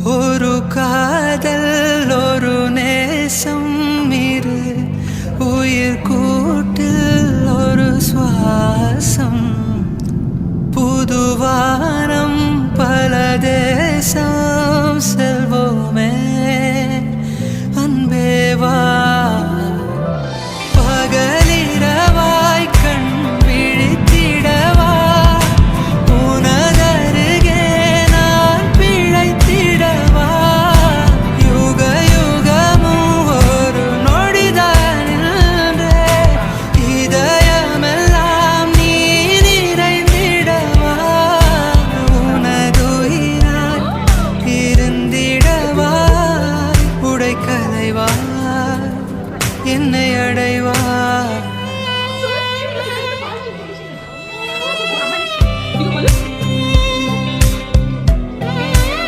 ஒரு காதல் ஒரு நேசம் இரு உயிர் கூட்டில் ஒரு சுவாசம் புதுவானம் பல தேசம்